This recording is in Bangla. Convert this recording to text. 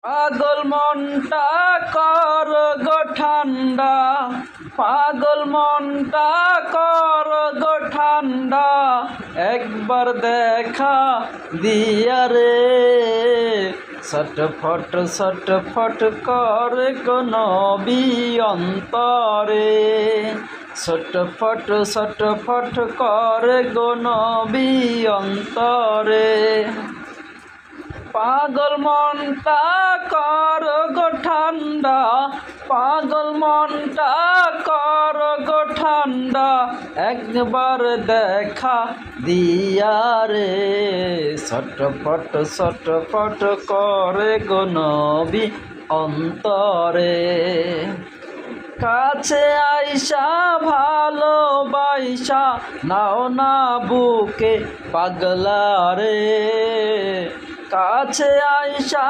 পাগল মনটা কর গো ঠান্ডা, পাগল মনটা কর গো ঠান্ডা, একবার দেখা দিয়া রে। ছটফট করে গো নবী অন্তরে, ছটফট করে গো নবী অন্তরে। পাগল মনটা কর গো ঠান্ডা, পাগল মনটা কর গো ঠান্ডা, একবার দেখা দিয়া রে। ছটফট করে গো নবী অন্তরে। কাছে আইসা ভালোবাইসা নাও না বুকে পাগলা রে, কাছে আইসা